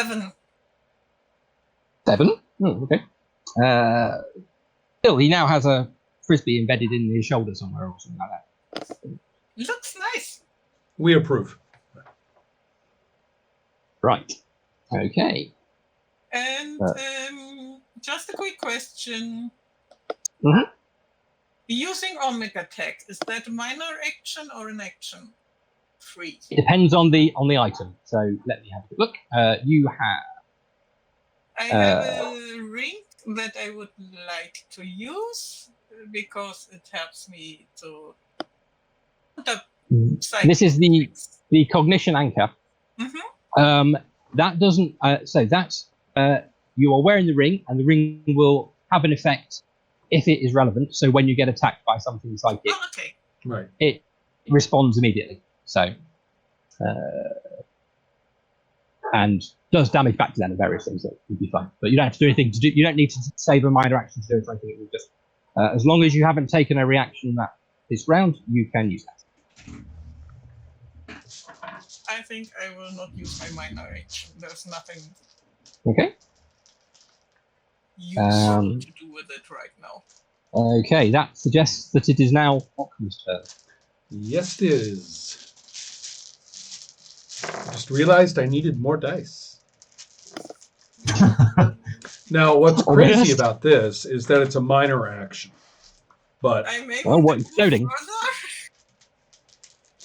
7. 7? Oh, okay. Still, he now has a frisbee embedded in his shoulder somewhere or something like that. Looks nice. We approve. Right. Okay. And just a quick question. Mhm. Using Omega Tech, is that a minor action or an action? 3. It depends on the item. So let me have a look. You have. I have a ring that I would like to use because it helps me to. This is the cognition anchor. Mm-hmm. That doesn't. So that's you are wearing the ring, and the ring will have an effect if it is relevant. So when you get attacked by something psychic, Okay. Right. It responds immediately. So and does damage back to them and various things. That would be fine, but you don't have to do anything to do. You don't need to save a minor action to do it or anything. It will just as long as you haven't taken a reaction that this round, you can use that. I think I will not use my minor action. There's nothing Okay. useful to do with it right now. Okay, that suggests that it is now Occam's turn. Yes, it is. I just realized I needed more dice. Now, what's crazy about this is that it's a minor action. But I'm able well, what to it's loading.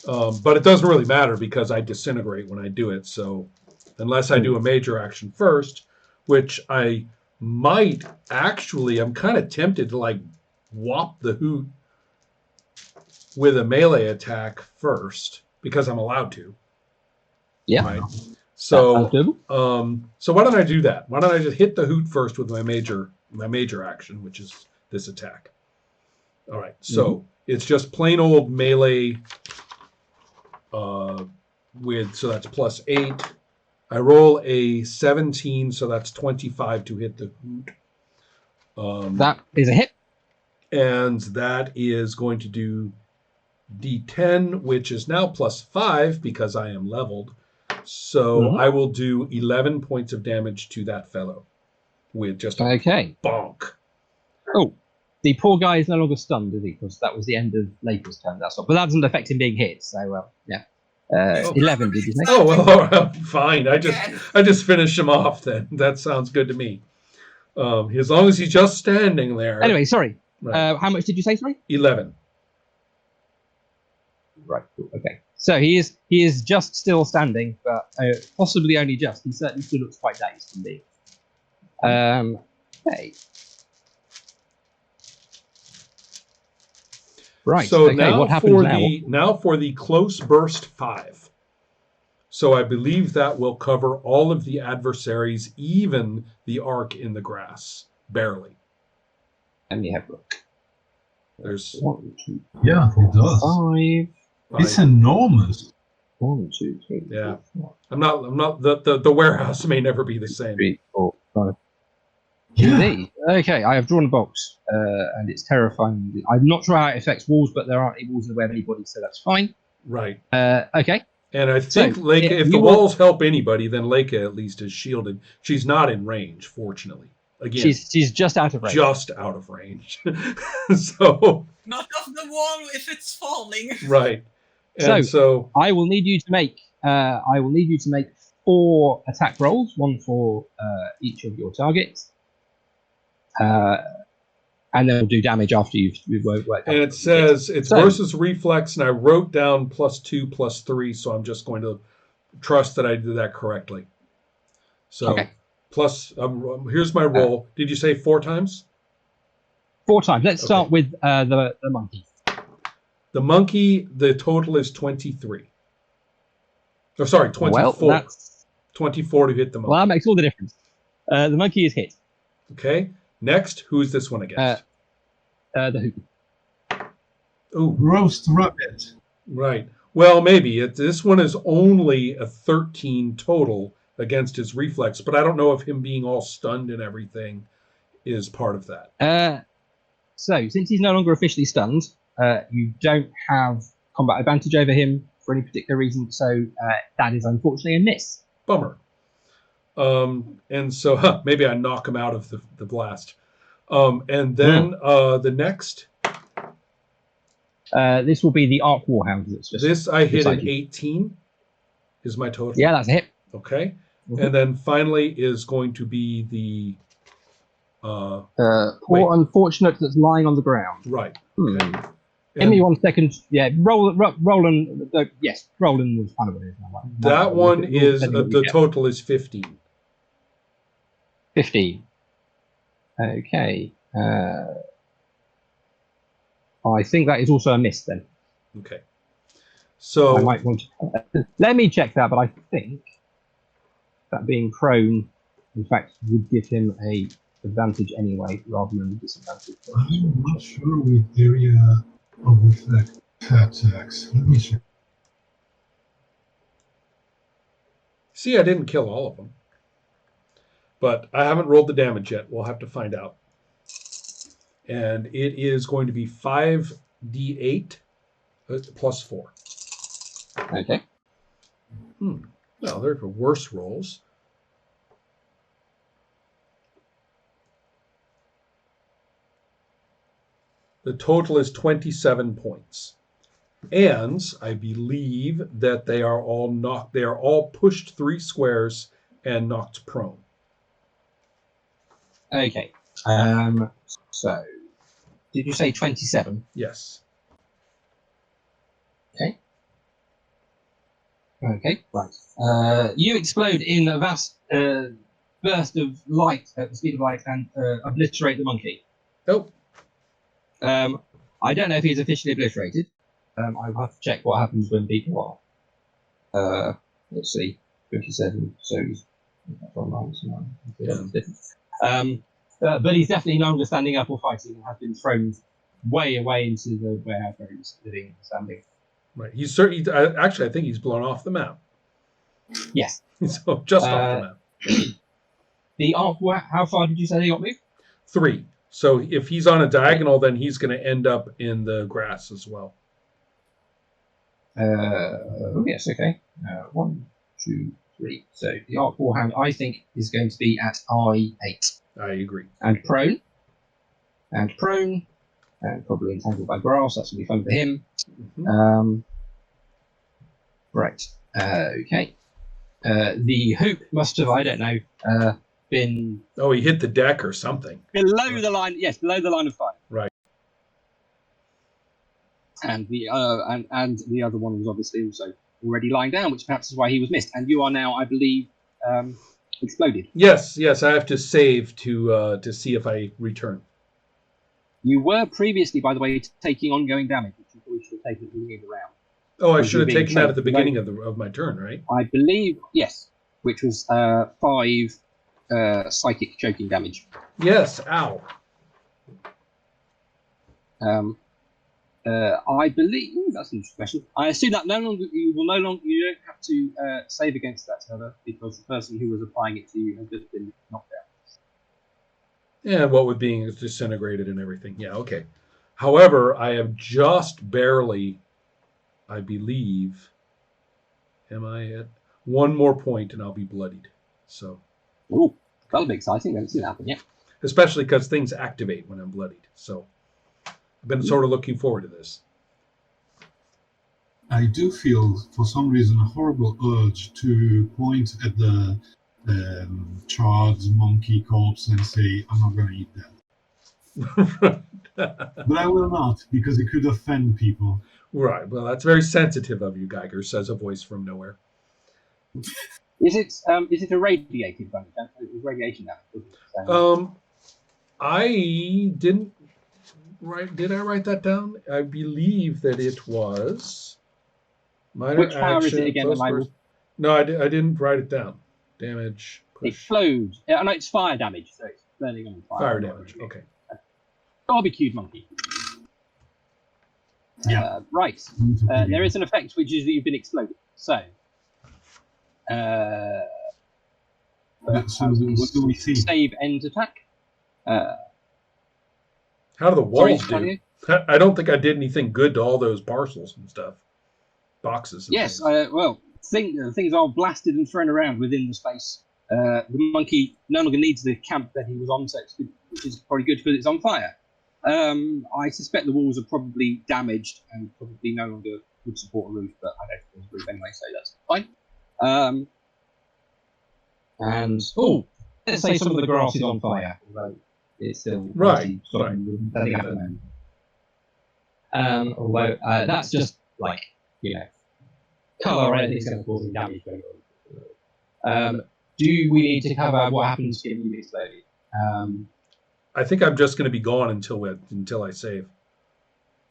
But it doesn't really matter because I disintegrate when I do it. So unless I do a major action first, which I might actually, I'm kind of tempted to like whop the hoot with a melee attack first because I'm allowed to. Yeah. Right. So so why don't I do that? Why don't I just hit the hoot first with my major action, which is this attack. All right. So it's just plain old melee so that's +8. I roll a 17, so that's 25 to hit the hoot. That is a hit. And that is going to do D10, which is now +5 because I am leveled. So I will do 11 points of damage to that fellow with just a bonk. Oh, the poor guy is no longer stunned, is he? Because that was the end of Laker's turn. That's all. But that doesn't affect him being hit. So, yeah. 11, did you say? Oh, well, fine. I just finished him off then. That sounds good to me. As long as he's just standing there. Anyway, sorry. Right. How much did you say, sorry? 11. Right, cool. Okay. So he is just still standing, but possibly only just. He certainly still looks quite dazed indeed. Okay. Right. So okay, now what happens now for the close burst 5. So I believe that will cover all of the adversaries, even the arc in the grass. Barely. Let me have a look. There's 1, 2, yeah, it does. 5. It's enormous. 1, 2, 3. Yeah. 4, I'm not the warehouse may never be the same. 3, 4, 5. Yeah. Indeed. Okay, I have drawn a box, and it's terrifying. I'm not sure how it affects walls, but there aren't any walls in the way of anybody, so that's fine. Right. Okay. And I think So, Leica, if the walls help anybody, then Leica at least is shielded. She's not in range, fortunately. Again, she's just out of range. Just out of range. So not off the wall if it's falling. Right. And so I will need you to make 4 attack rolls, 1 for each of your targets. And then we'll do damage after you've worked. And it says it's versus reflex, and I wrote down +2, +3, so I'm just going to trust that I did that correctly. So plus, here's my roll. Did you say 4 times? 4 times. Let's start with the monkey. The monkey, the total is 23. Oh, sorry, 24. Well, that's 24 to hit the monkey. Well, that makes all the difference. The monkey is hit. Okay. Next, who's this one against? The hoop. Ooh. Roast rabbit. Right. Well, maybe. This one is only a 13 total against his reflex, but I don't know if him being all stunned and everything is part of that. So, since he's no longer officially stunned, you don't have combat advantage over him for any particular reason, so that is unfortunately a miss. Bummer. And so maybe I knock him out of the blast. And then the next. This will be the Arc Warhound. That's just This I hit beside an you. 18 is my total. Yeah, that's a hit. Okay. Mhm. And then finally is going to be the... Poor unfortunate that's lying on the ground. right. Hmm. Okay. Give me 1 second. Yeah, Roland. Yes, Roland was kind of it. That one is... the total is 15. 15. Okay. I think that is also a miss then. Okay. So... I might want to... let me check that, but I think that being prone, in fact, would give him a advantage anyway, rather than a disadvantage. I'm not sure with area of effect attacks. Let me check. See, I didn't kill all of them. But I haven't rolled the damage yet. We'll have to find out. And it is going to be 5d8 plus 4. Okay. Well, there are worse rolls. The total is 27 points. And I believe that they are all pushed 3 squares and knocked prone. Okay. So, did you say 27? Yes. Okay. Okay, right. You explode in a vast burst of light at the speed of light and obliterate the monkey. Oh. I don't know if he's officially obliterated. I'll have to check what happens when people are. Let's see, 57. So he's but he's definitely no longer standing up or fighting and has been thrown way away into the warehouse where he was living and standing. Right. He's certainly... actually, I think he's blown off the map. Yes. So just off the map. The arc. How far did you say they got moved? 3. So if he's on a diagonal, then he's going to end up in the grass as well. Yes, okay. 1, 2, 3. So the Arc Warhound, I think, is going to be at I8. I agree. And prone. And prone. And probably entangled by grass. That's going to be fun for him. Mm-hmm. Right. Okay. The hoop must have, I don't know, been... Oh, he hit the deck or something. Below the line, yes, below the line of fire. Right. And the and the other one was obviously also already lying down, which perhaps is why he was missed. And you are now, I believe, exploded. Yes. I have to save to see if I return. You were previously, by the way, taking ongoing damage, which you probably should have taken at the beginning of the round. Oh, I should have taken that at the beginning of my turn, right? I believe, yes, which was 5 psychic choking damage. Yes. Ow. I believe that's an interesting question. I assume that you don't have to save against that, however, because the person who was applying it to you has just been knocked out. Yeah, what with being disintegrated and everything. Yeah, okay. However, I have just barely, I believe, am I at 1 more point and I'll be bloodied. So. Ooh, that'll be exciting. I haven't seen that happen yet. Especially because things activate when I'm bloodied. So. I've been sort of looking forward to this. I do feel, for some reason, a horrible urge to point at the charred monkey corpse and say, I'm not going to eat that. But I will not, because it could offend people. Right. Well, that's very sensitive of you, Geiger, says a voice from nowhere. Is it irradiated by any chance? It was radiation damage. I didn't... Did I write that down? I believe that it was minor Which power is it again? No, I didn't write it down. Damage. Push. Explodes. I know it's fire damage, so it's burning on fire. Fire damage. Okay. Barbecued monkey. Yeah. Right. There is an effect which is that you've been exploded. So. So we see. Save end attack. How do the walls do? I don't think I did anything good to all those parcels and stuff. Boxes. And yes, things. things are blasted and thrown around within the space the monkey no longer needs the camp that he was on, so it's good, which is probably good because it's on fire. I suspect the walls are probably damaged and probably no longer would support a roof, but I don't think there's a roof anyway, so that's fine. And let's say some of the grass is on fire, although it's still Right. standing up at the moment. Although that's just like colour or anything's going to cause any damage. Do we need to cover what happens if you explode? I think I'm just going to be gone until I save.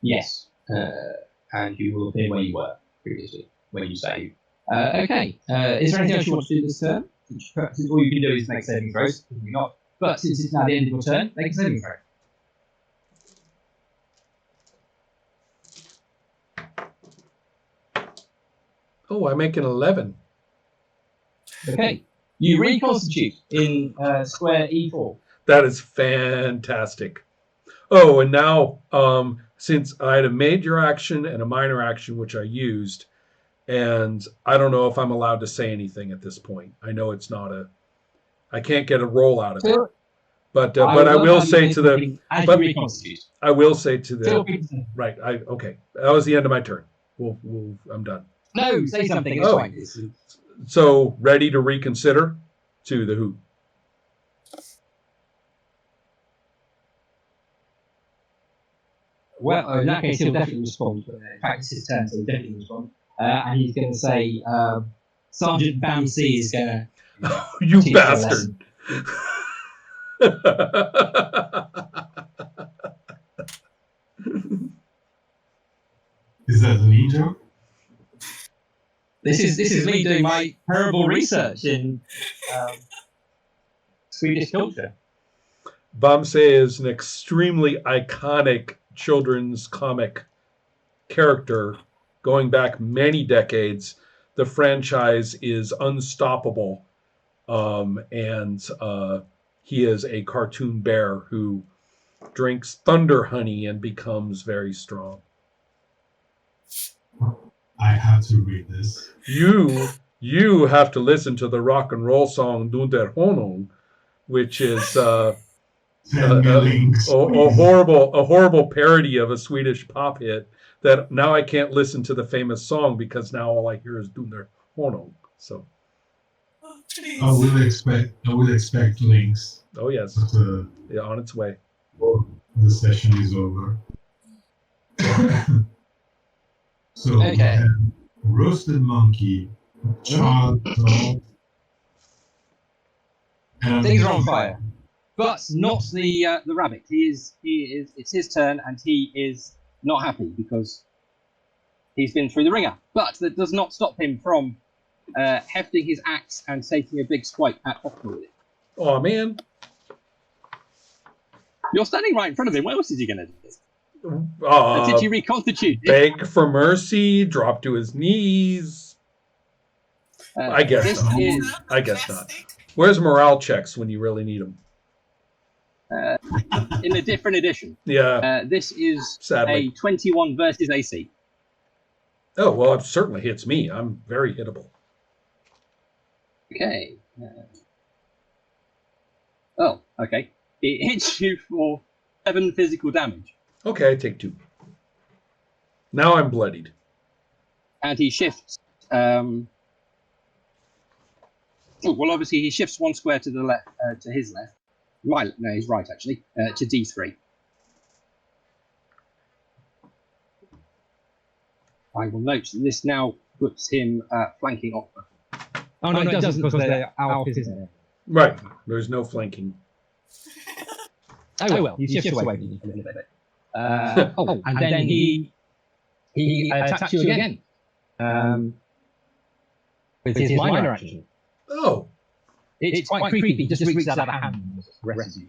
Yes, and you will appear where you were previously when you save. Okay. Is there anything else you want to do this turn? Since all you can do is make saving throws, probably not. But since it's now the end of your turn, make a saving throw. Oh, I make an 11. Okay. You reconstitute in square E4. That is fantastic. Oh, and now, since I had a major action and a minor action, which I used, and I don't know if I'm allowed to say anything at this point. I know it's not I can't get a roll out of it. But I will say to the, I will say to the, right. Okay. That was the end of my turn. I'm done. No, say something. It's fine. So ready to reconsider to the who? Well, in that case, he'll definitely respond. In fact, it's his turn, so he'll definitely respond. And he's going to say, Sergeant Bamsey is going to... You bastard! Is that an e-joke? This is me doing my terrible research in Swedish culture. Bamsey is an extremely iconic children's comic character going back many decades. The franchise is unstoppable, and he is a cartoon bear who drinks thunder honey and becomes very strong. I have to read this. You have to listen to the rock and roll song "Dunder Honung," which is a horrible parody of a Swedish pop hit. That now I can't listen to the famous song because now all I hear is "Dunder Honung." So, please. I will expect links. Oh yes, but, yeah, on its way. The session is over. So, okay. Roasted monkey, charred dog. Things are on fire, but not the rabbit. It's his turn, and he is not happy because he's been through the ringer. But that does not stop him from hefting his axe and taking a big swipe at Hopper with it. Oh man! You're standing right in front of him. What else is he going to do? Did you reconstitute? Beg for mercy, drop to his knees. I guess not. I guess not. Where's morale checks when you really need them? In a different edition. Yeah. This is sadly a 21 versus AC. Oh, well, it certainly hits me. I'm very hittable. Okay. Oh, okay. It hits you for 7 physical damage. Okay, I take 2. Now I'm bloodied. And he shifts. Well, obviously he shifts 1 square to the left, to his left. No, his right actually, to D3. I will note that this now puts him flanking Opera. Oh no, it doesn't because they're out, isn't it? Right. There's no flanking. Oh well, he shifts away from you a little bit. And then he attacks you again with his minor action. Oh, it's quite creepy. He just reaches out a hand and presses you.